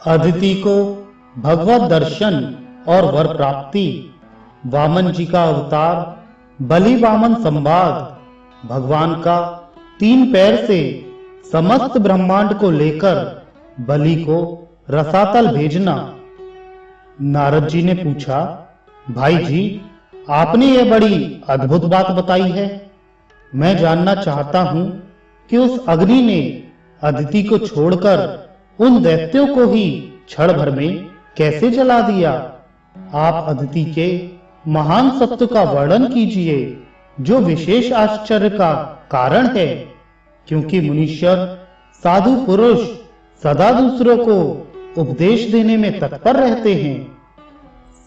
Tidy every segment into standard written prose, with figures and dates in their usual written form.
अदिति को भगवत दर्शन और वर प्राप्ति, वामन जी का अवतार, बलि वामन संवाद, भगवान का 3 पैर से समस्त ब्रह्मांड को लेकर बलि को रसातल भेजना। नारद जी ने पूछा, भाई जी, आपने यह बड़ी अद्भुत बात बताई है। मैं जानना चाहता हूं कि उस अग्नि ने अदिति को छोड़कर उन दैत्यों को ही क्षण भर में कैसे जला दिया। आप अदिति के महान सत्व का वर्णन कीजिए, जो विशेष आश्चर्य का कारण है, क्योंकि मुनीश्वर साधु पुरुष सदा दूसरों को उपदेश देने में तत्पर रहते हैं।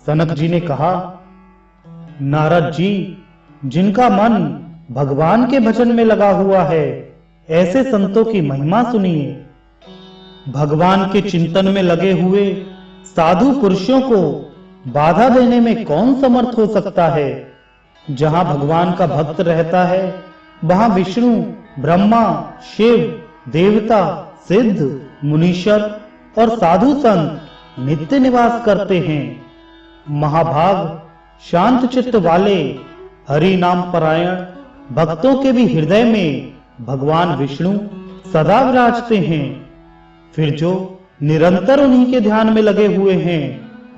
सनक जी ने कहा, नारद जी, जिनका मन भगवान के भजन में लगा हुआ है, ऐसे संतों की महिमा सुनिए। भगवान के चिंतन में लगे हुए साधु पुरुषों को बाधा देने में कौन समर्थ हो सकता है। जहां भगवान का भक्त रहता है, वहां विष्णु, ब्रह्मा, शिव, देवता, सिद्ध, मुनीश्वर और साधु संत नित्य निवास करते हैं। महाभाग शांत चित्त वाले हरि नाम परायण भक्तों के भी हृदय में भगवान विष्णु सदा विराजते हैं। फिर जो निरंतर उन्हीं के ध्यान में लगे हुए हैं,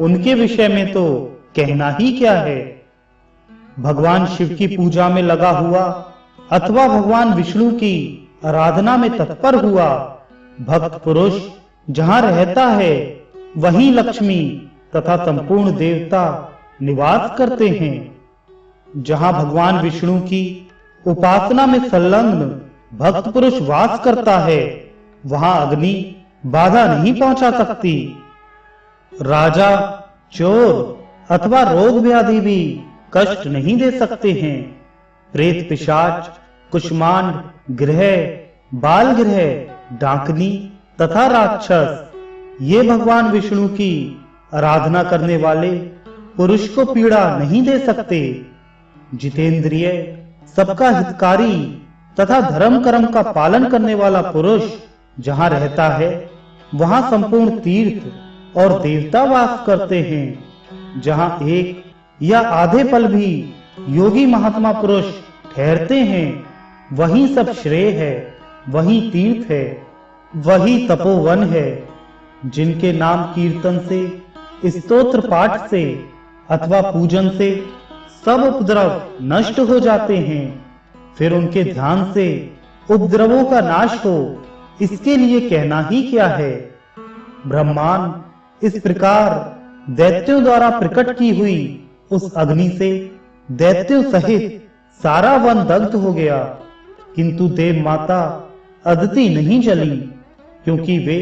उनके विषय में तो कहना ही क्या है। भगवान शिव की पूजा में लगा हुआ अथवा भगवान विष्णु की आराधना में तत्पर हुआ भक्त पुरुष जहां रहता है, वहीं लक्ष्मी तथा संपूर्ण देवता निवास करते हैं। जहां भगवान विष्णु की उपासना में संलग्न भक्त पुरुष वास करता है, वहां अग्नि बाधा नहीं पहुंचा सकती। राजा, चोर अथवा रोग व्याधि भी कष्ट नहीं दे सकते हैं। प्रेत, पिशाच, कुष्मांड, ग्रह, बाल ग्रह, डाकनी तथा राक्षस, ये भगवान विष्णु की आराधना करने वाले पुरुष को पीड़ा नहीं दे सकते। जितेंद्रिय, सबका हितकारी तथा धर्म कर्म का पालन करने वाला पुरुष जहां रहता है, वहां संपूर्ण तीर्थ और देवता वास करते हैं। जहां एक या आधे पल भी योगी महात्मा पुरुष ठहरते हैं, वहीं सब श्रेय है, वहीं तीर्थ है, वही तपोवन है। जिनके नाम कीर्तन से, स्तोत्र पाठ से अथवा पूजन से सब उपद्रव नष्ट हो जाते हैं, फिर उनके ध्यान से उपद्रवों का नाश हो, इसके लिए कहना ही क्या है। ब्रह्मांड इस प्रकार दैत्यों द्वारा प्रकट की हुई उस अग्नि से दैत्यों सहित सारा वन दग्ध हो गया, किंतु देव माता अदिति नहीं जली, क्योंकि वे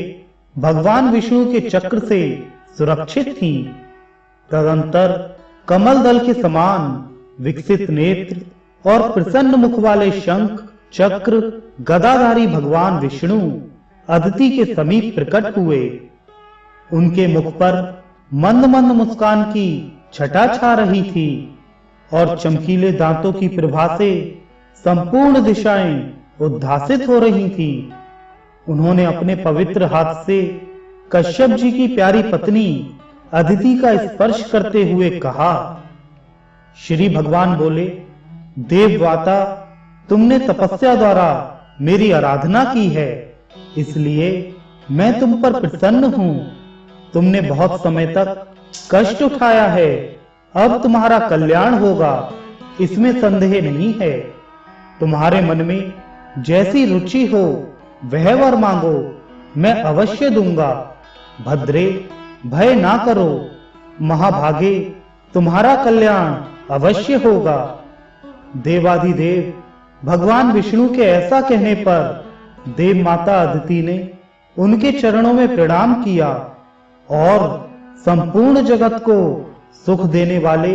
भगवान विष्णु के चक्र से सुरक्षित थीं। तदंतर कमल दल के समान विकसित नेत्र और प्रसन्न मुख वाले शंख, चक्र, गदाधारी भगवान विष्णु अदिति के समीप प्रकट हुए। उनके मुख पर मंद मंद मुस्कान की छटा छा रही थी और चमकीले दांतों की प्रभा से संपूर्ण दिशाएं उद्भासित हो रही थी। उन्होंने अपने पवित्र हाथ से कश्यप जी की प्यारी पत्नी अदिति का स्पर्श करते हुए कहा। श्री भगवान बोले, देववाता, तुमने तपस्या द्वारा मेरी आराधना की है, इसलिए मैं तुम पर प्रसन्न हूं। तुमने बहुत समय तक कष्ट उठाया है, अब तुम्हारा कल्याण होगा, इसमें संदेह नहीं है। तुम्हारे मन में जैसी रुचि हो वह वर मांगो, मैं अवश्य दूंगा। भद्रे, भय ना करो, महाभागे, तुम्हारा कल्याण अवश्य होगा। देवाधिदेव भगवान विष्णु के ऐसा कहने पर देव माता अदिति ने उनके चरणों में प्रणाम किया और संपूर्ण जगत को सुख देने वाले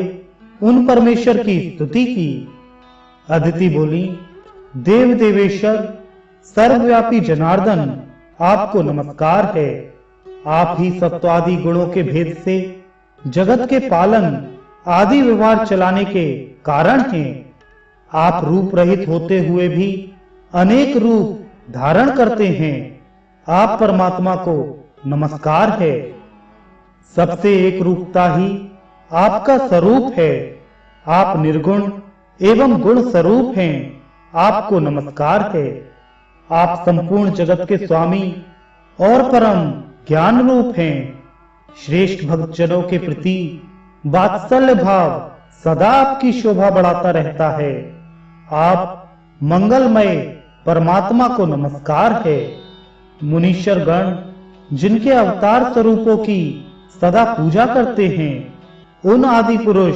उन परमेश्वर की स्तुति की। अदिति बोली, देव देवेश्वर, सर्वव्यापी जनार्दन, आपको नमस्कार है। आप ही सत्वादि गुणों के भेद से जगत के पालन आदि व्यवहार चलाने के कारण हैं। आप रूप रहित होते हुए भी अनेक रूप धारण करते हैं। आप परमात्मा को नमस्कार है। सबसे एक रूपता ही आपका स्वरूप है। आप निर्गुण एवं गुण स्वरूप हैं। आपको नमस्कार है। आप संपूर्ण जगत के स्वामी और परम ज्ञान रूप हैं। श्रेष्ठ भक्तजनों के प्रति वात्सल्य भाव सदा आपकी शोभा बढ़ाता रहता है। आप मंगलमय परमात्मा को नमस्कार है। मुनीश्वर गण जिनके अवतार स्वरूपों की सदा पूजा करते हैं, उन आदि पुरुष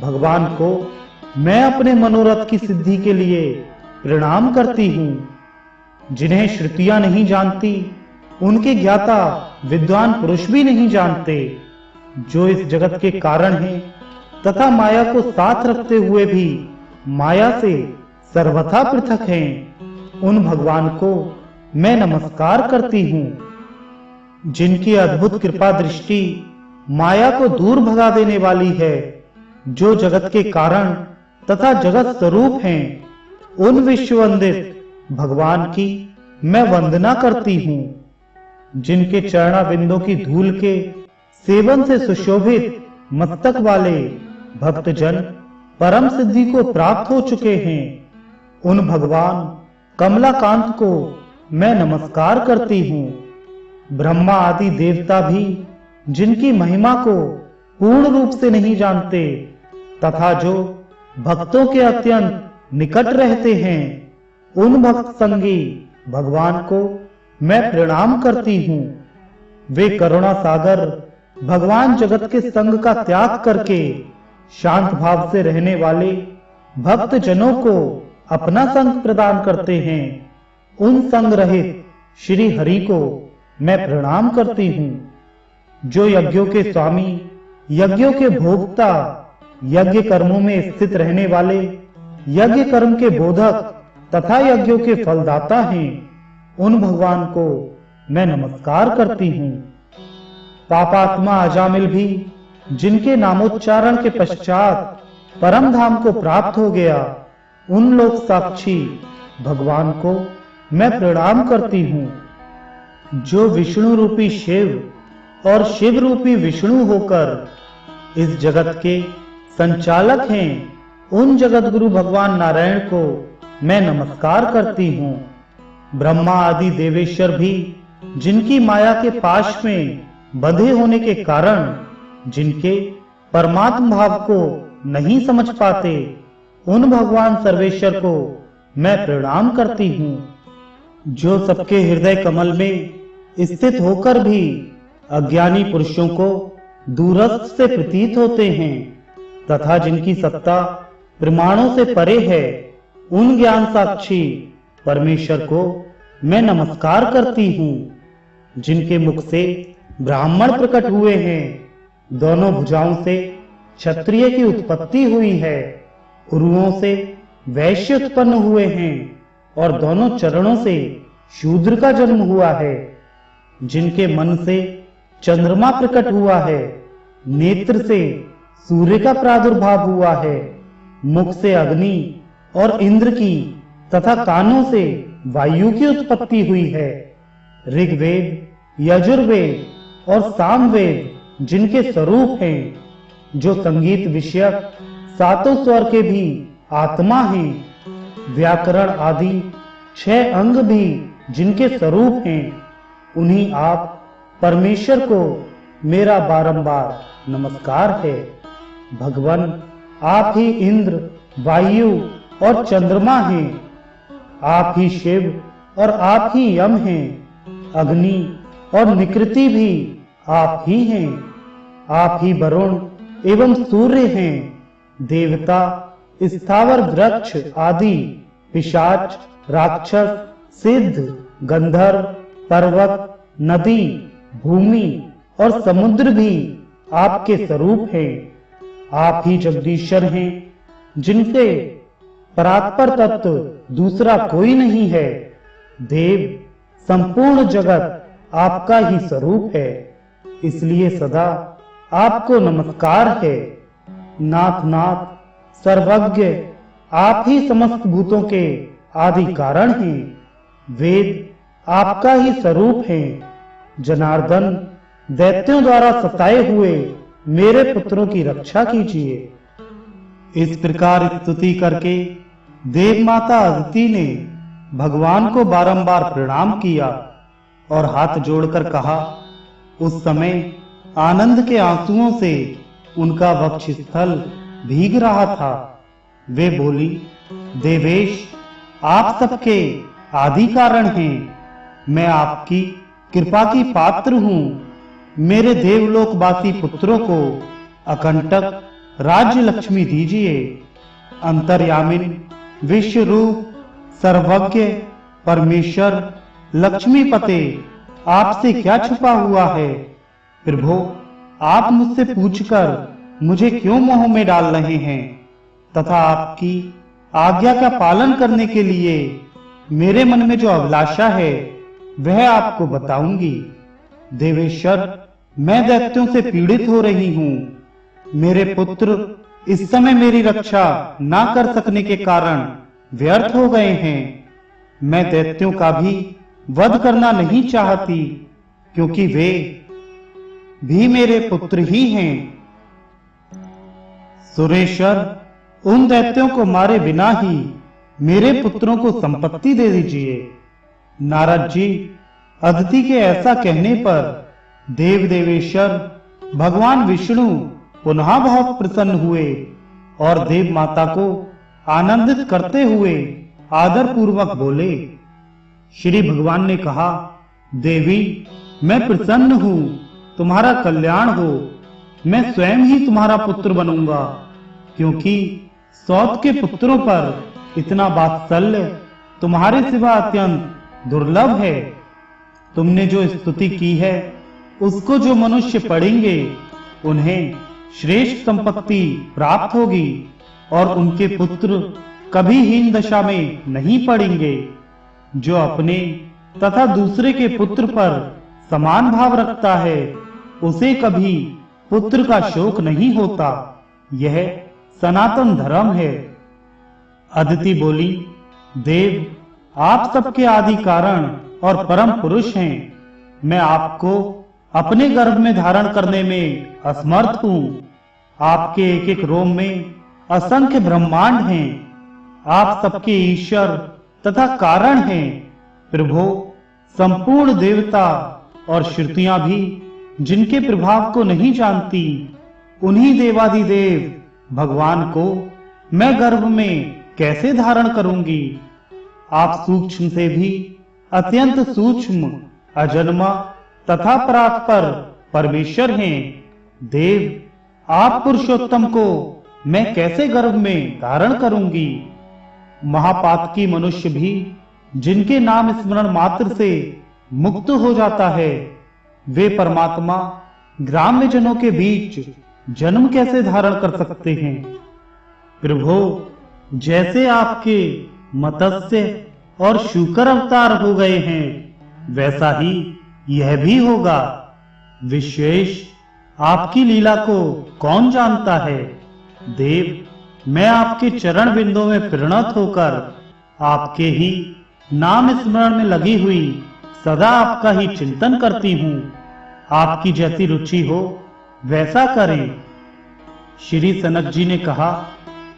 भगवान को मैं अपने मनोरथ की सिद्धि के लिए प्रणाम करती हूँ। जिन्हें श्रुतियां नहीं जानती, उनके ज्ञाता विद्वान पुरुष भी नहीं जानते। जो इस जगत के कारण हैं तथा माया को साथ रखते हुए भी माया से सर्वथा पृथक हैं, उन भगवान को मैं नमस्कार करती हूँ। जिनकी अद्भुत कृपा दृष्टि माया को दूर भगा देने वाली है, जो जगत के कारण तथा जगत स्वरूप हैं, उन विश्ववंदित भगवान की मैं वंदना करती हूँ। जिनके चरणा बिंदों की धूल के सेवन से सुशोभित मस्तक वाले भक्तजन परम सिद्धि को प्राप्त हो चुके हैं, उन भगवान कमलाकांत को मैं नमस्कार करती हूँ। ब्रह्मा आदि देवता भी जिनकी महिमा को पूर्ण रूप से नहीं जानते तथा जो भक्तों के अत्यंत निकट रहते हैं, उन भक्त संगी भगवान को मैं प्रणाम करती हूँ। वे करुणा सागर भगवान जगत के संग का त्याग करके शांत भाव से रहने वाले भक्त जनों को अपना संग प्रदान करते हैं। उन संग रहित श्री हरि को मैं प्रणाम करती हूँ। जो यज्ञों के स्वामी, यज्ञों के भोक्ता, यज्ञ कर्मों में स्थित रहने वाले, यज्ञ कर्म के बोधक तथा यज्ञों के फलदाता हैं, उन भगवान को मैं नमस्कार करती हूँ। पापात्मा अजामिल भी जिनके नामोच्चारण के पश्चात परम धाम को प्राप्त हो गया, उन लोक साक्षी भगवान को मैं प्रणाम करती हूँ। जो विष्णु रूपी शिव और शिव रूपी विष्णु होकर इस जगत के संचालक हैं, उन जगत गुरु भगवान नारायण को मैं नमस्कार करती हूँ। ब्रह्मा आदि देवेश्वर भी जिनकी माया के पाश में बंधे होने के कारण जिनके परमात्म भाव को नहीं समझ पाते, उन भगवान सर्वेश्वर को मैं प्रणाम करती हूँ। जो सबके हृदय कमल में स्थित होकर भी अज्ञानी पुरुषों को दूरस्थ से प्रतीत होते हैं तथा जिनकी सत्ता प्रमाणों से परे है, उन ज्ञान साक्षी परमेश्वर को मैं नमस्कार करती हूँ। जिनके मुख से ब्राह्मण प्रकट हुए हैं, दोनों भुजाओं से क्षत्रिय की उत्पत्ति हुई है, उरुओं से वैश्य उत्पन्न हुए हैं और दोनों चरणों से शूद्र का जन्म हुआ है। जिनके मन से चंद्रमा प्रकट हुआ है, नेत्र से सूर्य का प्रादुर्भाव हुआ है, मुख से अग्नि और इंद्र की तथा कानों से वायु की उत्पत्ति हुई है। ऋग्वेद, यजुर्वेद और सामवेद जिनके स्वरूप हैं, जो संगीत विषयक सातों स्वर के भी आत्मा हैं, व्याकरण आदि 6 अंग भी जिनके स्वरूप हैं, उन्हीं आप परमेश्वर को मेरा बारंबार नमस्कार है। भगवान आप ही इंद्र, वायु और चंद्रमा हैं, आप ही शिव और आप ही यम हैं, अग्नि और निकृति भी आप ही हैं, आप ही वरुण एवं सूर्य हैं, देवता, स्थावर वृक्ष आदि, पिशाच, राक्षस, सिद्ध, गंधर्व, पर्वत, नदी, भूमि और समुद्र भी आपके स्वरूप हैं। आप ही जगदीश्वर हैं, जिनसे परात्पर तत्व दूसरा कोई नहीं है। देव, संपूर्ण जगत आपका ही स्वरूप है, इसलिए सदा आपको नमस्कार है। नाथ नाथ सर्वज्ञ आप ही समस्त भूतों के आदि कारण हैं। वेद आपका ही स्वरूप है, जनार्दन, दैत्यों द्वारा सताए हुए मेरे पुत्रों की रक्षा कीजिए। इस प्रकार स्तुति करके देव माता अदिति ने भगवान को बारंबार प्रणाम किया और हाथ जोड़कर कहा। उस समय आनंद के आंसुओं से उनका वक्षस्थल भीग रहा था। वे बोली, देवेश, आप सबके आदि कारण हैं। मैं आपकी कृपा की पात्र हूँ। मेरे देवलोकवासी पुत्रों को अकंटक राज्य लक्ष्मी दीजिए। अंतर्यामिन, विश्व रूप, सर्वज्ञ परमेश्वर लक्ष्मीपते, आपसे क्या छुपा हुआ है? प्रभु, आप मुझसे पूछकर मुझे क्यों मोह में डाल रहे हैं तथा आपकी आज्ञा का पालन करने के लिए मेरे मन में जो अभिलाषा है वह आपको बताऊंगी। देवेश्वर, मैं दैत्यों से पीड़ित हो रही हूँ। मेरे पुत्र इस समय मेरी रक्षा ना कर सकने के कारण व्यर्थ हो गए हैं। मैं दैत्यों का भी वध करना नहीं चाहती, क्योंकि वे भी मेरे पुत्र ही हैं। सुरेश्वर, उन दैत्यों को मारे बिना ही मेरे पुत्रों को संपत्ति दे दीजिए। नारद जी, अदिति के ऐसा कहने पर देव देवेश्वर भगवान विष्णु पुनः बहुत प्रसन्न हुए और देव माता को आनंदित करते हुए आदर पूर्वक बोले। श्री भगवान ने कहा, देवी, मैं प्रसन्न हूँ, तुम्हारा कल्याण हो। मैं स्वयं ही तुम्हारा पुत्र बनूंगा, क्योंकि सौत के पुत्रों पर इतना वात्सल्य तुम्हारे सिवा अत्यंत दुर्लभ है। तुमने जो स्तुति की है उसको जो मनुष्य पढ़ेंगे उन्हें श्रेष्ठ संपत्ति प्राप्त होगी और उनके पुत्र कभी हीन दशा में नहीं पड़ेंगे। जो अपने तथा दूसरे के पुत्र पर समान भाव रखता है उसे कभी पुत्र का शोक नहीं होता। यह सनातन धर्म है। अदिति बोली, देव, आप सबके आदि कारण और परम पुरुष हैं। मैं आपको अपने गर्भ में धारण करने में असमर्थ हूँ। आपके एक एक रोम में असंख्य ब्रह्मांड हैं। आप सबके ईश्वर तथा कारण हैं। प्रभु, संपूर्ण देवता और श्रुतियां भी जिनके प्रभाव को नहीं जानती, उन्हीं देवादिदेव भगवान को मैं गर्भ में कैसे धारण करूंगी? आप सूक्ष्म से भी अत्यंत सूक्ष्म, अजन्मा तथा परात्पर परमेश्वर हैं। देव, आप पुरुषोत्तम को मैं कैसे गर्भ में धारण करूंगी? महापातकी मनुष्य भी जिनके नाम स्मरण मात्र से मुक्त हो जाता है, वे परमात्मा ग्राम्य जनों के बीच जन्म कैसे धारण कर सकते हैं? प्रभु, जैसे आपके मत्स्य और शूकर अवतार हो गए हैं, वैसा ही यह भी होगा। विशेष आपकी लीला को कौन जानता है? देव, मैं आपके चरण बिंदों में परिणत होकर आपके ही नाम स्मरण में लगी हुई सदा आपका ही चिंतन करती हूँ। आपकी जैसी रुचि हो वैसा करें। श्री सनक जी ने कहा,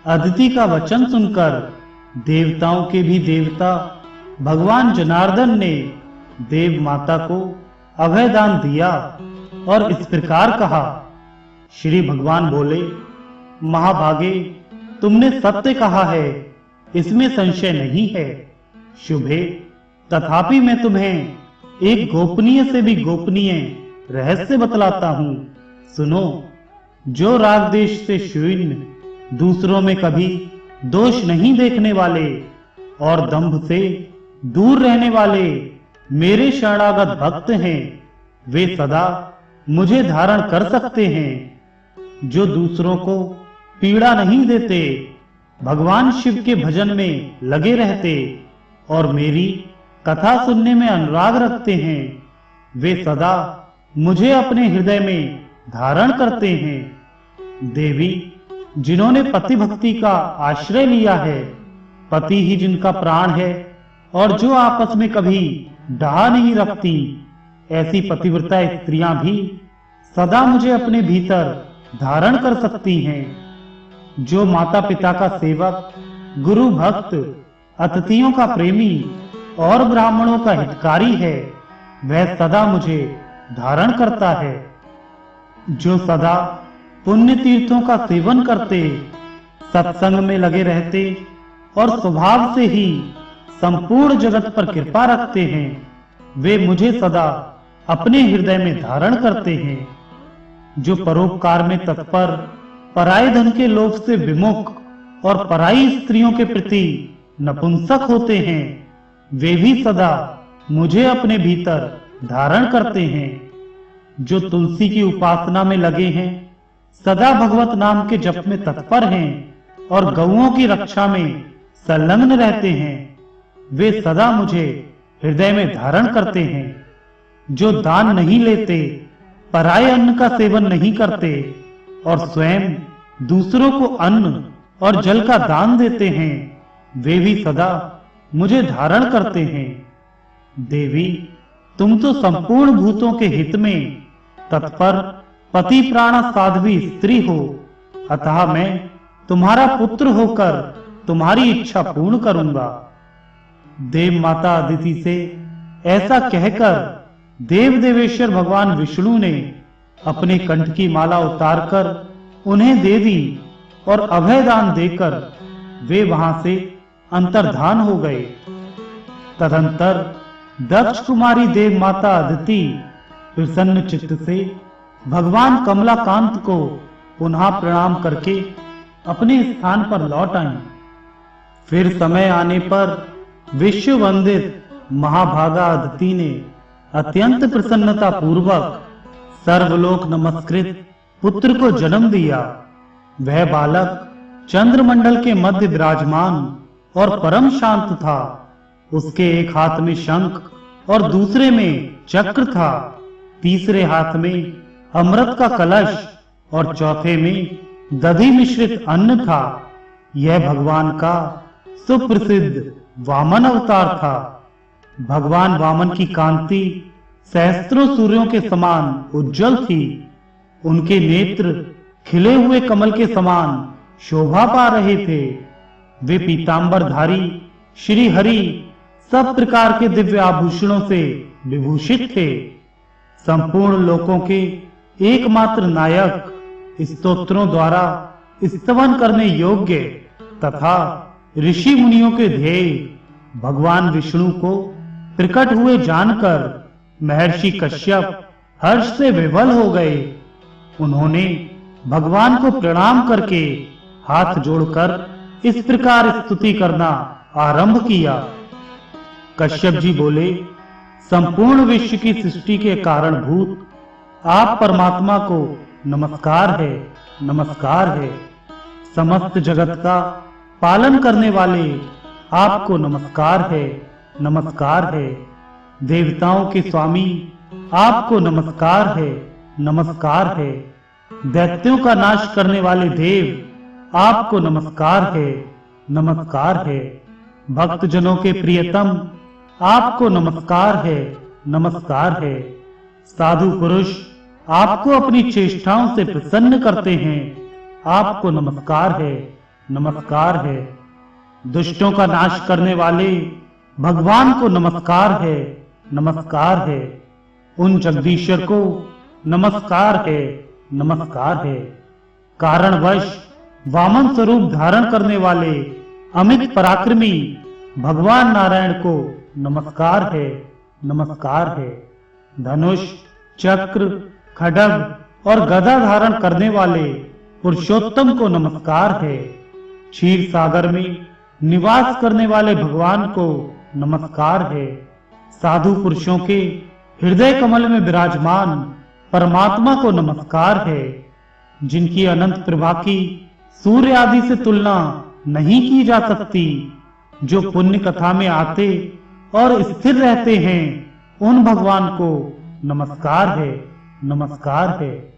अदिति का वचन सुनकर देवताओं के भी देवता भगवान जनार्दन ने देव माता को अभयदान दिया और इस प्रकार कहा। श्री भगवान बोले, महाभागे, तुमने सत्य कहा है, इसमें संशय नहीं है। शुभे, तथापि मैं तुम्हें एक गोपनीय से भी गोपनीय रहस्य बतलाता हूँ। सुनो। जो राग देश से शून्य, दूसरों में कभी दोष नहीं देखने वाले और दंभ से दूर रहने वाले मेरे शरणागत भक्त हैं, वे सदा मुझे धारण कर सकते हैं। जो दूसरों को पीड़ा नहीं देते, भगवान शिव के भजन में लगे रहते और मेरी कथा सुनने में अनुराग रखते हैं, वे सदा मुझे अपने हृदय में धारण करते हैं। देवी, जिन्होंने पति भक्ति का आश्रय लिया है, पति ही जिनका प्राण है और जो आपस में कभी डाह नहीं रखती, ऐसी पतिव्रता स्त्रियां भी सदा मुझे अपने भीतर धारण कर सकती हैं। जो माता पिता का सेवक, गुरु भक्त, अतिथियों का प्रेमी और ब्राह्मणों का हितकारी है, वह सदा मुझे धारण करता है। जो सदा पुण्य तीर्थों का सेवन करते, सत्संग में लगे रहते और स्वभाव से ही संपूर्ण जगत पर कृपा रखते हैं, वे मुझे सदा अपने हृदय में धारण करते हैं। जो परोपकार में तत्पर, पराये धन के लोभ से विमुख और पराई स्त्रियों के प्रति नपुंसक होते हैं, वे भी सदा मुझे अपने भीतर धारण करते हैं। जो तुलसी की उपासना में लगे हैं, सदा भगवत नाम के जप में तत्पर हैं और गौओं की रक्षा में संलग्न रहते हैं, वे सदा मुझे हृदय में धारण करते हैं। जो दान नहीं लेते, पराये अन्न का सेवन नहीं करते और स्वयं दूसरों को अन्न और जल का दान देते हैं, वे भी सदा मुझे धारण करते हैं। देवी, तुम तो संपूर्ण भूतों के हित में तत्पर पति प्राण साध्वी स्त्री हो, अतः मैं तुम्हारा पुत्र होकर तुम्हारी इच्छा पूर्ण करूंगा। देव माता अदिति से ऐसा कहकर देव देवेश्वर भगवान विष्णु ने अपने कंठ की माला उतारकर उन्हें दे दी और अभय दान देकर वे वहां से अंतर्धान हो गए। तदंतर दक्ष कुमारी देव माता अदिति प्रसन्न चित्त से भगवान कमलाकांत को पुनः प्रणाम करके अपने स्थान पर लौट आई। फिर समय आने पर विश्व वंदित महाभागा अदिति ने अत्यंत प्रसन्नता पूर्वक सर्वलोक नमस्कृत पुत्र को जन्म दिया। वह बालक चंद्रमंडल के मध्य विराजमान और परम शांत था। उसके एक हाथ में शंख और दूसरे में चक्र था, तीसरे हाथ में अमृत का कलश और चौथे में दधि मिश्रित अन्न था। यह भगवान का सुप्रसिद्ध वामन अवतार था। भगवान वामन की कांति सहस्त्रों सूर्यों के समान उज्जवल थी। उनके नेत्र खिले हुए कमल के समान शोभा पा रहे थे। वे पीतांबरधारी श्री हरि सब प्रकार के दिव्य आभूषणों से विभूषित थे। संपूर्ण लोकों के एकमात्र नायक, स्तोत्रों द्वारा स्तवन करने योग्य तथा ऋषि मुनियों के ध्येय भगवान विष्णु को प्रकट हुए जानकर महर्षि कश्यप हर्ष से विवल हो गए। उन्होंने भगवान को प्रणाम करके हाथ जोड़कर इस प्रकार स्तुति करना आरंभ किया। कश्यप जी बोले, संपूर्ण विश्व की सृष्टि के कारणभूत आप परमात्मा को नमस्कार है, नमस्कार है। समस्त जगत का पालन करने वाले आपको नमस्कार है, नमस्कार है। देवताओं के स्वामी आपको नमस्कार है, नमस्कार है। दैत्यों का नाश करने वाले देव आपको नमस्कार है, नमस्कार है। भक्त जनों के प्रियतम आपको नमस्कार है, नमस्कार है। साधु पुरुष आपको अपनी चेष्टाओं से प्रसन्न करते हैं, आपको नमस्कार है, नमस्कार है। दुष्टों का नाश करने वाले भगवान को नमस्कार है, नमस्कार है। उन जगदीश्वर को नमस्कार है, नमस्कार है। कारणवश वामन स्वरूप धारण करने वाले अमित पराक्रमी भगवान नारायण को नमस्कार है, नमस्कार है। धनुष, चक्र, खड्ग और गदा धारण करने वाले पुरुषोत्तम को नमस्कार है। क्षीर सागर में निवास करने वाले भगवान को नमस्कार है। साधु पुरुषों के हृदय कमल में विराजमान परमात्मा को नमस्कार है। जिनकी अनंत प्रभा की सूर्य आदि से तुलना नहीं की जा सकती, जो पुण्य कथा में आते और स्थिर रहते हैं, उन भगवान को नमस्कार है, नमस्कार है।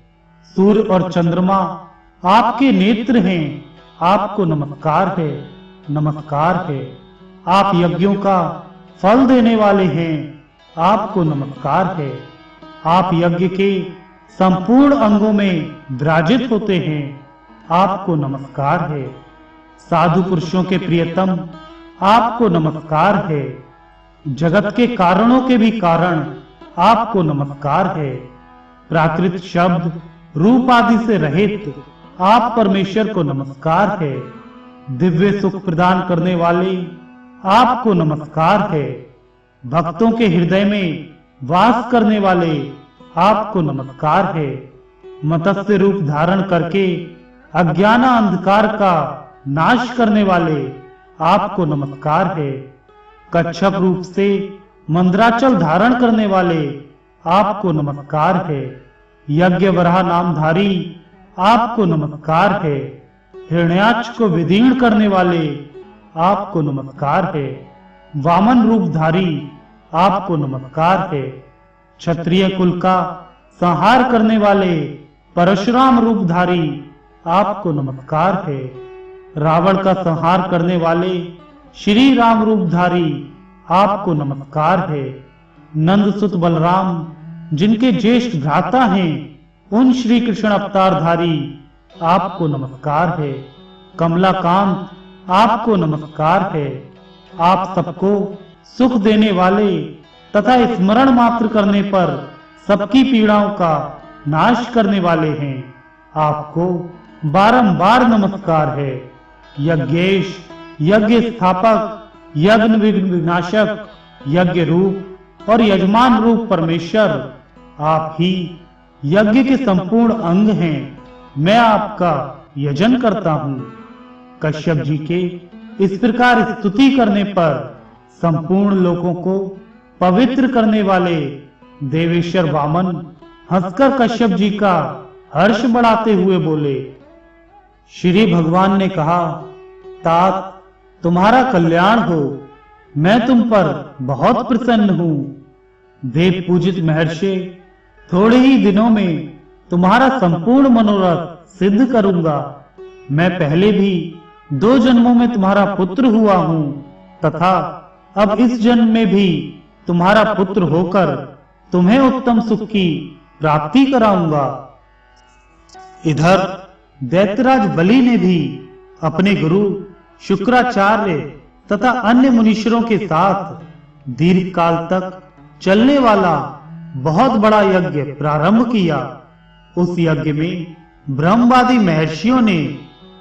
सूर्य और चंद्रमा आपके नेत्र हैं, आपको नमस्कार है, नमस्कार है। आप यज्ञों का फल देने वाले हैं, आपको नमस्कार है, आप यज्ञ के संपूर्ण अंगों में विराजित होते हैं, आपको नमस्कार है। साधु पुरुषों के प्रियतम, आपको नमस्कार है। जगत के कारणों के भी कारण, आपको नमस्कार है। प्राकृत शब्द रूप आदि से रहित आप परमेश्वर को नमस्कार है। दिव्य सुख प्रदान करने वाले, आपको नमस्कार है। भक्तों के हृदय में वास करने वाले, आपको नमस्कार है। मत्स्य रूप धारण करके अज्ञान अंधकार का नाश करने वाले, आपको नमस्कार है। कच्छप रूप से मंद्राचल धारण करने वाले, आपको नमस्कार है। यज्ञ वराह नामधारी, आपको नमस्कार है। हिरण्याक्ष को विदीर्ण करने वाले, आपको नमस्कार है। वामन रूपधारी, आपको नमस्कार है। क्षत्रिय कुल का संहार करने वाले परशुराम रूपधारी, आपको नमस्कार है। रावण का संहार करने वाले श्री राम रूपधारी, आपको नमस्कार है। नंद सुत बलराम, जिनके ज्येष्ठ भ्राता हैं, उन श्री कृष्ण अवतारधारी, आपको नमस्कार है। कमलाकांत, आपको नमस्कार है। आप सबको सुख देने वाले तथा स्मरण मात्र करने पर सबकी पीड़ाओं का नाश करने वाले हैं, आपको बारंबार नमस्कार है। यज्ञेश, यज्ञ स्थापक, यज्ञ विनाशक, यज्ञ रूप और यजमान रूप परमेश्वर, आप ही यज्ञ के संपूर्ण अंग हैं। मैं आपका यजन करता हूँ। कश्यप जी के इस प्रकार स्तुति करने पर संपूर्ण लोगों को पवित्र करने वाले देवेश्वर वामन हंसकर कश्यप जी का हर्ष बढ़ाते हुए बोले। श्री भगवान ने कहा, तात तुम्हारा कल्याण हो, मैं तुम पर बहुत प्रसन्न हूँ। देव पूजित महर्षि, थोड़े ही दिनों में तुम्हारा संपूर्ण मनोरथ सिद्ध करूंगा। मैं पहले भी 2 जन्मों में तुम्हारा पुत्र हुआ हूँ तथा अब इस जन्म में भी तुम्हारा पुत्र होकर तुम्हें उत्तम सुख की प्राप्ति कराऊंगा। इधर दैत्यराज बलि ने भी अपने गुरु शुक्राचार्य तथा अन्य मुनीश्वरों के साथ दीर्घ काल तक चलने वाला बहुत बड़ा यज्ञ प्रारंभ किया। उस यज्ञ में ब्रह्मवादी महर्षियों ने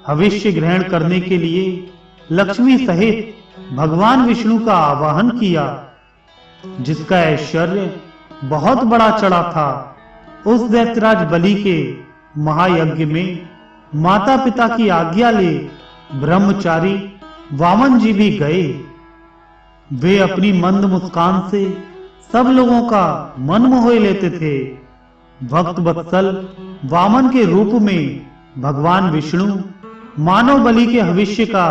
हविष्य ग्रहण करने के लिए लक्ष्मी सहित भगवान विष्णु का आवाहन किया, जिसका ऐश्वर्य बहुत बड़ा चढ़ा था। उस दैत्यराज बलि के महायज्ञ में माता पिता की आज्ञा ले ब्रह्मचारी वामन जी भी गए। वे अपनी मंद मुस्कान से सब लोगों का मन मोह लेते थे। भक्त वत्सल वामन के रूप में भगवान विष्णु मानव बलि के हविष्य का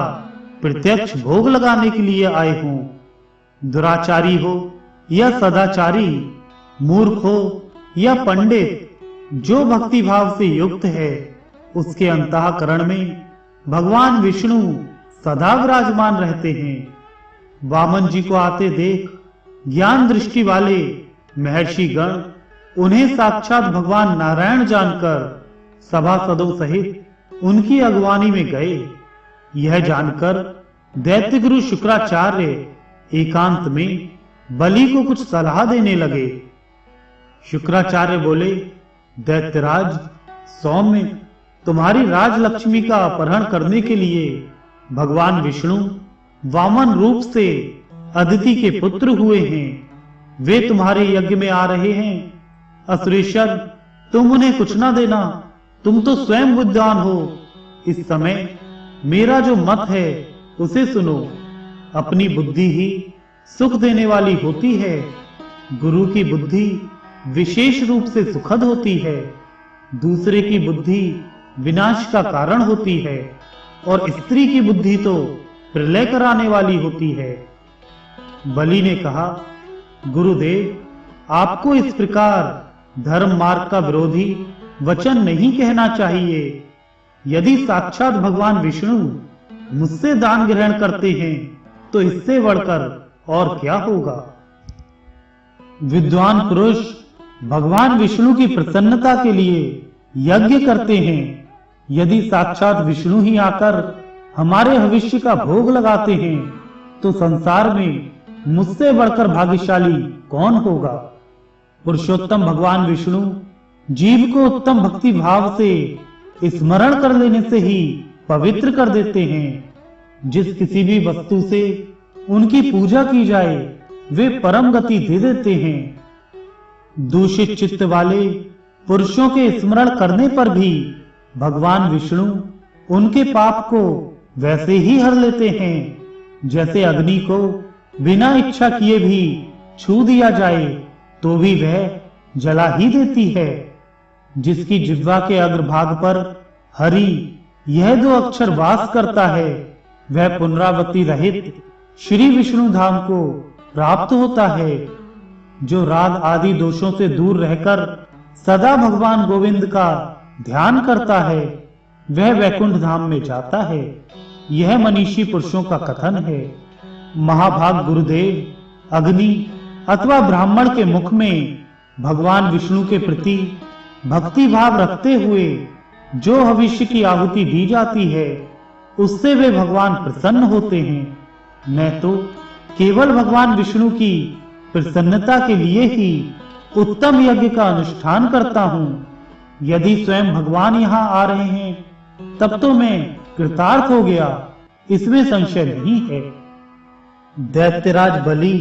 प्रत्यक्ष भोग लगाने के लिए आए हों। दुराचारी हो या सदाचारी, मूर्ख हो या पंडित, जो भक्ति भाव से युक्त है, उसके अंतःकरण में भगवान विष्णु सदा विराजमान रहते हैं। वामन जी को आते देख ज्ञान दृष्टि वाले महर्षि गण उन्हें साक्षात भगवान नारायण जानकर सभासदों सहित उनकी अगवानी में गए। यह जानकर दैत्य गुरु शुक्राचार्य एकांत में बलि को कुछ सलाह देने लगे। शुक्राचार्य बोले, दैत्यराज सौम्य, तुम्हारी राजलक्ष्मी का अपहरण करने के लिए भगवान विष्णु वामन रूप से अदिति के पुत्र हुए हैं। वे तुम्हारे यज्ञ में आ रहे हैं। असुरेश्वर, तुम उन्हें कुछ ना देना, तुम तो स्वयं बुद्धिमान हो। इस समय मेरा जो मत है उसे सुनो। अपनी बुद्धि ही सुख देने वाली होती है। गुरु की बुद्धि विशेष रूप से सुखद होती है। दूसरे की बुद्धि विनाश का कारण होती है और स्त्री की बुद्धि तो प्रलय कराने वाली होती है। बलि ने कहा, गुरुदेव, आपको इस प्रकार धर्म मार्ग का विरोधी वचन नहीं कहना चाहिए। यदि साक्षात भगवान विष्णु मुझसे दान ग्रहण करते हैं तो इससे बढ़कर और क्या होगा। विद्वान पुरुष भगवान विष्णु की प्रसन्नता के लिए यज्ञ करते हैं। यदि साक्षात विष्णु ही आकर हमारे भविष्य का भोग लगाते हैं तो संसार में मुझसे बढ़कर भाग्यशाली कौन होगा। पुरुषोत्तम भगवान विष्णु जीव को उत्तम भक्ति भाव से स्मरण कर लेने से ही पवित्र कर देते हैं। जिस किसी भी वस्तु से उनकी पूजा की जाए वे परम गति दे देते हैं। दूषित चित्त वाले पुरुषों के स्मरण करने पर भी भगवान विष्णु उनके पाप को वैसे ही हर लेते हैं जैसे अग्नि को बिना इच्छा किए भी छू दिया जाए तो भी वह जला ही देती है। जिसकी जिह्वा के अग्रभाग पर हरि यह 2 अक्षर वास करता है वह पुनरावृत्ति रहित श्री विष्णु धाम को प्राप्त होता है। जो राग आदि दोषों से दूर रहकर सदा भगवान गोविंद का ध्यान करता है वह वैकुंठ धाम में जाता है। यह मनीषी पुरुषों का कथन है। महाभाग गुरुदेव अग्नि अथवा ब्राह्मण के मुख में भगवान विष्णु के प्रति भक्ति भाव रखते हुए जो भविष्य की आहुति दी जाती है उससे वे भगवान प्रसन्न होते हैं। मैं तो केवल भगवान विष्णु की प्रसन्नता के लिए ही उत्तम यज्ञ का अनुष्ठान करता हूँ। यदि स्वयं भगवान यहाँ आ रहे हैं तब तो मैं कृतार्थ हो गया, इसमें संशय नहीं है। दैत्यराज बलि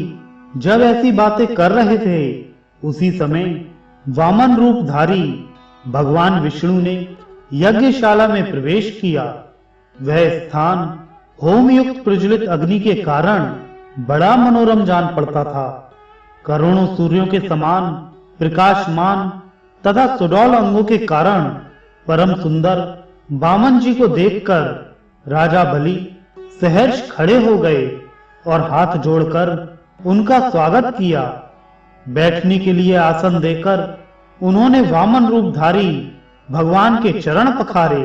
जब ऐसी बातें कर रहे थे उसी समय वामन रूपधारी भगवान विष्णु ने यज्ञशाला में प्रवेश किया। वह स्थान होम युक्त प्रज्वलित अग्नि के कारण बड़ा मनोरम जान पड़ता था। करोड़ों सूर्यों के समान प्रकाशमान तथा सुडौल अंगों के कारण परम सुंदर वामन जी को देखकर राजा बलि सहर्ष खड़े हो गए और हाथ जोड़कर उनका स्वागत किया। बैठने के लिए आसन देकर उन्होंने वामन रूपधारी भगवान के चरण पखारे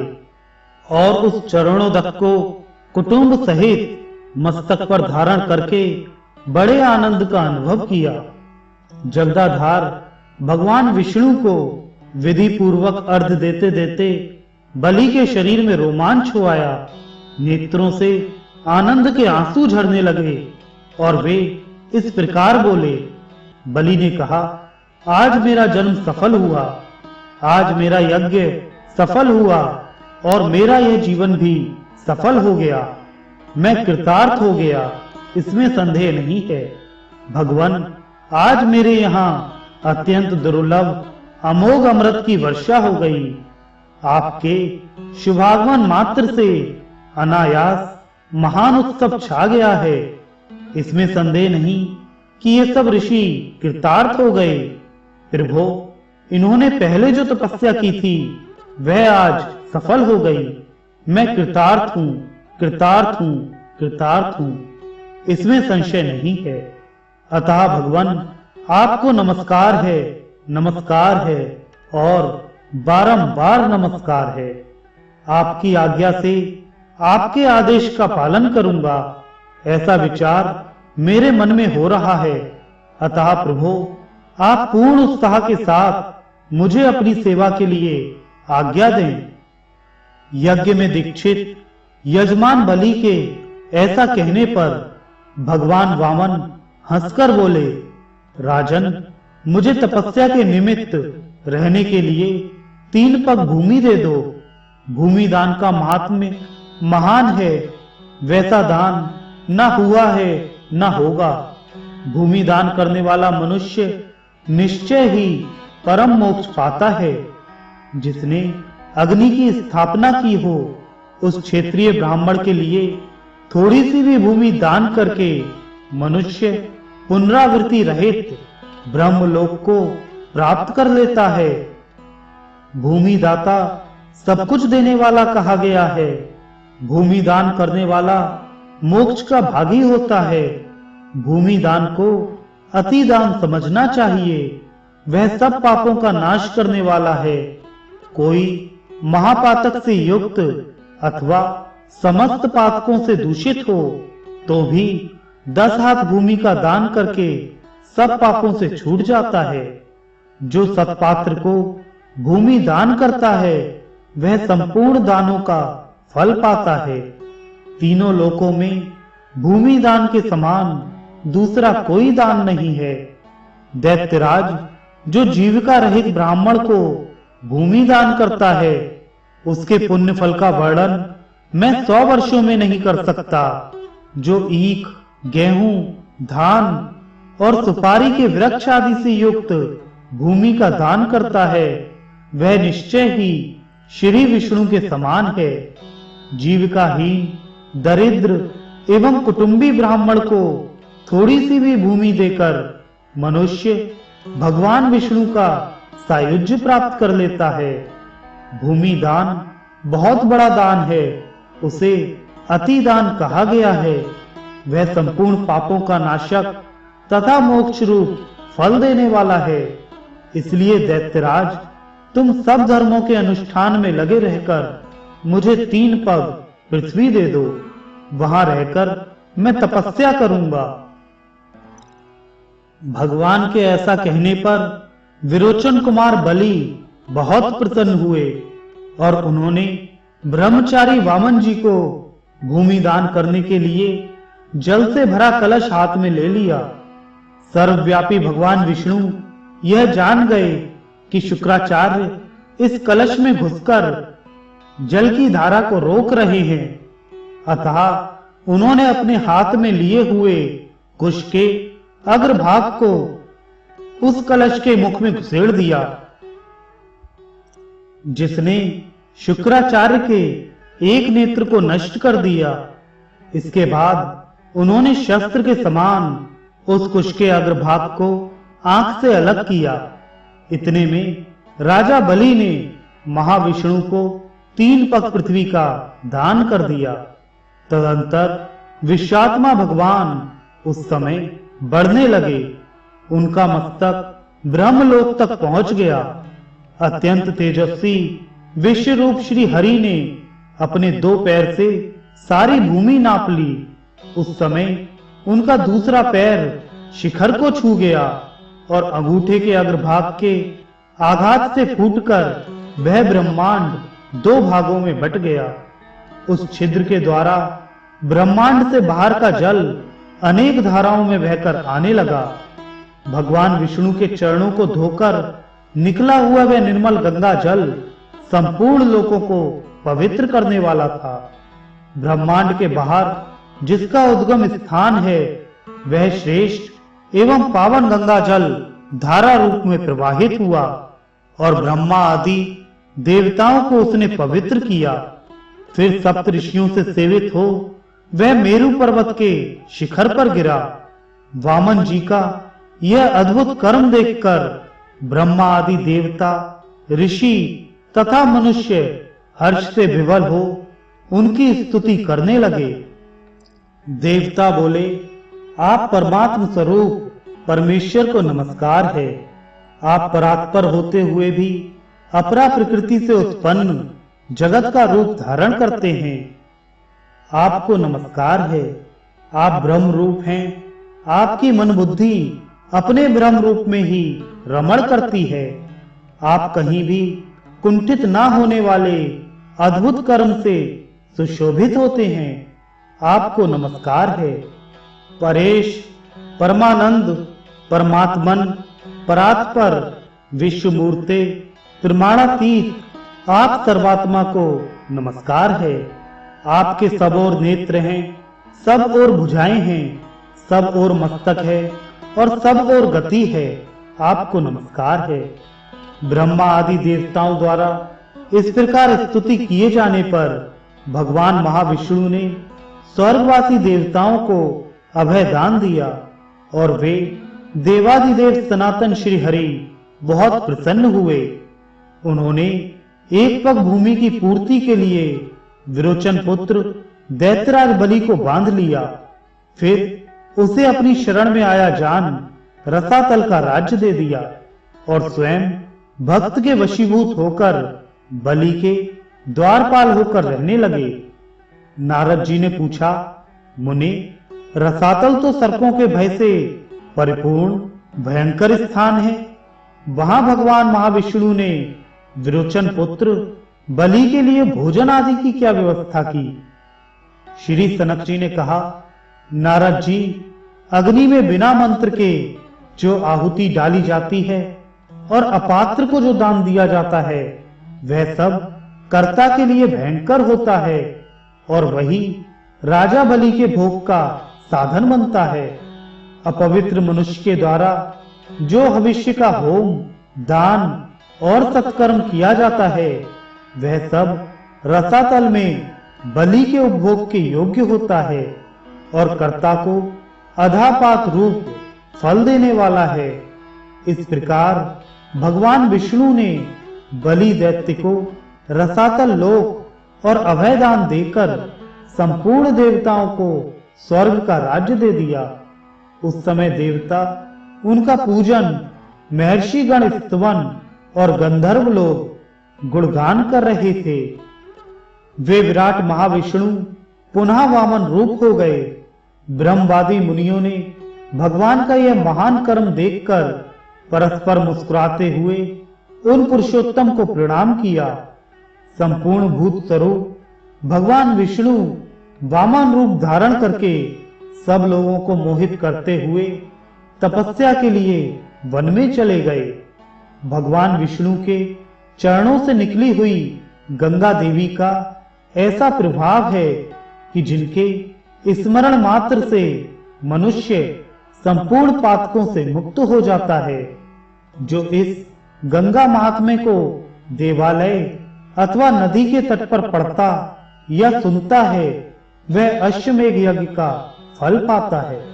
और उस चरणोदक को कुटुंब सहित मस्तक पर धारण करके बड़े आनंद का अनुभव किया। जगदाधार भगवान विष्णु को विधि पूर्वक अर्घ देते देते बलि के शरीर में रोमांच हो आया। नेत्रों से आनंद के आंसू झरने लगे और वे इस प्रकार बोले। बलि ने कहा, आज मेरा जन्म सफल हुआ, आज मेरा यज्ञ सफल हुआ और मेरा यह जीवन भी सफल हो गया। मैं कृतार्थ हो गया, इसमें संदेह नहीं है। भगवान, आज मेरे यहाँ अत्यंत दुर्लभ अमोघ अमृत की वर्षा हो गई। आपके शुभागमन मात्र से अनायास महान उत्सव छा गया है। इसमें संदेह नहीं कि ये सब ऋषि कृतार्थ हो गए। प्रभो, इन्होंने पहले जो तपस्या की थी वह आज सफल हो गई। मैं कृतार्थ हूँ, कृतार्थ हूँ, कृतार्थ हूँ, इसमें संशय नहीं है। अतः भगवान, आपको नमस्कार है, नमस्कार है और बारंबार नमस्कार है। आपकी आज्ञा से आपके आदेश का पालन करूंगा, ऐसा विचार मेरे मन में हो रहा है। अतः प्रभु, आप पूर्ण उत्साह के साथ मुझे अपनी सेवा के लिए आज्ञा दें। यज्ञ में दीक्षित यजमान बलि के ऐसा कहने पर भगवान वामन हंसकर बोले, राजन, मुझे तपस्या के निमित्त रहने के लिए 3 पग भूमि दे दो। भूमि दान का महात्म्य महान है, वैसा दान न हुआ है न होगा। भूमि दान करने वाला मनुष्य निश्चय ही परम मोक्ष पाता है। जिसने अग्नि की स्थापना की हो उस क्षेत्रीय ब्राह्मण के लिए थोड़ी सी भी भूमि दान करके मनुष्य पुनरावृत्ति रहित ब्रह्मलोक को प्राप्त कर लेता है। भूमि दाता सब कुछ देने वाला कहा गया है। भूमि दान करने वाला मोक्ष का भागी होता है। भूमि दान को अति दान समझना चाहिए। वह सब पापों का नाश करने वाला है। कोई महापातक से युक्त अथवा समस्त पातकों से दूषित हो तो भी 10 हाथ भूमि का दान करके सब पापों से छूट जाता है। जो सत्पात्र को भूमि दान करता है वह संपूर्ण दानों का फल पाता है। तीनों लोकों में भूमि दान के समान दूसरा कोई दान नहीं है। दैत्यराज, जो जीविका रहित ब्राह्मण को भूमि दान करता है, उसके पुण्य फल का वर्णन मैं 100 वर्षों में नहीं कर सकता। जो ईख, गेहूं, धान और सुपारी के वृक्ष आदि से युक्त भूमि का दान करता है, वह निश्चय ही श्री विष्णु के समान है। जीविकाहीन, दरिद्र एवं कुटुंबी ब्राह्मण को थोड़ी सी भी भूमि देकर मनुष्य भगवान विष्णु का सायुज्य प्राप्त कर लेता है। भूमि दान बहुत बड़ा दान है, उसे अति दान कहा गया है। वह संपूर्ण पापों का नाशक तथा मोक्ष रूप फल देने वाला है। इसलिए दैत्यराज, तुम सब धर्मों के अनुष्ठान में लगे रहकर मुझे 3 पग पृथ्वी दे दो, वहां रहकर मैं तपस्या करूंगा। भगवान के ऐसा कहने पर विरोचन कुमार बलि बहुत प्रसन्न हुए और उन्होंने ब्रह्मचारी वामन जी को भूमि दान करने के लिए जल से भरा कलश हाथ में ले लिया। सर्वव्यापी भगवान विष्णु यह जान गए कि शुक्राचार्य इस कलश में घुसकर जल की धारा को रोक रहे हैं, अतः उन्होंने अपने हाथ में लिए हुए कुश के अग्रभाग को उस कलश के मुख में घुसेड़ दिया, जिसने शुक्राचार्य के एक नेत्र को नष्ट कर दिया। इसके बाद उन्होंने शस्त्र के समान उस कुश के अग्रभाग को आंख से अलग किया। इतने में राजा बलि ने महाविष्णु को 3 पग पृथ्वी का दान कर दिया। तदंतर विश्वात्मा भगवान उस समय बढ़ने लगे। उनका मस्तक ब्रह्मलोक तक पहुंच गया। अत्यंत तेजस्वी विश्व रूप श्री हरि ने अपने 2 पैर से सारी भूमि नाप ली। उस समय उनका दूसरा पैर शिखर को छू गया और अंगूठे के अग्रभाग के आघात से फूटकर वह ब्रह्मांड 2 भागों में बट गया। उस छिद्र के द्वारा ब्रह्मांड से बाहर का जल अनेक धाराओं में बहकर आने लगा। भगवान विष्णु के चरणों को धोकर निकला हुआ वह निर्मल गंगा जल संपूर्ण लोकों को पवित्र करने वाला था। ब्रह्मांड के बाहर जिसका उद्गम स्थान है, वह श्रेष्ठ एवं पावन गंगा जल धारा रूप में प्रवाहित हुआ और ब्रह्मा आदि देवताओं को उसने पवित्र किया। फिर सप्त ऋषियों से सेवित हो वह मेरु पर्वत के शिखर पर गिरा। वामन जी का यह अद्भुत कर्म देखकर ब्रह्मा आदि देवता, ऋषि तथा मनुष्य हर्ष से विवल हो उनकी स्तुति करने लगे। देवता बोले, आप परमात्म स्वरूप परमेश्वर को नमस्कार है। आप परात्पर होते हुए भी अपरा प्रकृति से उत्पन्न जगत का रूप धारण करते हैं। आपको नमस्कार है। आप ब्रह्म रूप हैं। आपकी मन बुद्धि अपने ब्रह्म रूप में ही रमण करती है। आप कहीं भी कुंठित ना होने वाले अद्भुत कर्म से सुशोभित होते हैं। आपको नमस्कार है। परेश, परमानंद, परमात्मन, परात्पर, विश्वमूर्ते, प्रमाणातीत, आप सर्वात्मा को नमस्कार है। आपके सब ओर नेत्र हैं, सब ओर भुजाएं हैं, सब ओर मस्तक है और सब ओर गति है। आपको नमस्कार है। ब्रह्मा आदि देवताओं द्वारा इस प्रकार स्तुति किए जाने पर भगवान महाविष्णु ने स्वर्गवासी देवताओं को अभय दान दिया और वे देवादिदेव सनातन श्री हरि बहुत प्रसन्न हुए। उन्होंने 1 पग भूमि की पूर्ति के लिए विरोचन पुत्र दैत्यराज बलि को बांध लिया। फिर उसे अपनी शरण में आया जान रसातल का राज्य दे दिया और स्वयं भक्त के वशीभूत होकर बलि के द्वारपाल होकर रहने लगे। नारद जी ने पूछा, मुनि, रसातल तो सर्पों के भय से परिपूर्ण भयंकर स्थान है। वहां भगवान महाविष्णु ने विरोचन पुत्र बलि के लिए भोजन आदि की क्या व्यवस्था की? श्री सनक जी ने कहा, नारद जी, अग्नि में बिना मंत्र के जो आहुति डाली जाती है और अपात्र को जो दान दिया जाता है, वह सब कर्ता के लिए भयंकर होता है और वही राजा बलि के भोग का साधन बनता है। अपवित्र मनुष्य के द्वारा जो भविष्य का होम, दान और सत्कर्म किया जाता है, वह सब रसातल में बलि के उपभोग के योग्य होता है और कर्ता को अधापात रूप फल देने वाला है। इस प्रकार भगवान विष्णु ने बलि दैत्य को रसातल लोक और अभय दान देकर संपूर्ण देवताओं को स्वर्ग का राज्य दे दिया। उस समय देवता उनका पूजन, महर्षि गण स्तवन और गंधर्व लोग गुणगान कर रहे थे। वे विराट महाविष्णु पुनः वामन रूप हो गए। ब्रह्मवादी मुनियों ने भगवान का यह महान कर्म देखकर परस्पर मुस्कुराते हुए उन पुरुषोत्तम को प्रणाम किया। संपूर्ण भूत स्वरूप भगवान विष्णु वामन रूप धारण करके सब लोगों को मोहित करते हुए तपस्या के लिए वन में चले गए। भगवान विष्णु के चरणों से निकली हुई गंगा देवी का ऐसा प्रभाव है कि जिनके स्मरण मात्र से मनुष्य संपूर्ण पातकों से मुक्त हो जाता है। जो इस गंगा महात्म्य को देवालय अथवा नदी के तट पर पढ़ता या सुनता है, वह अश्वमेध यज्ञ का फल पाता है।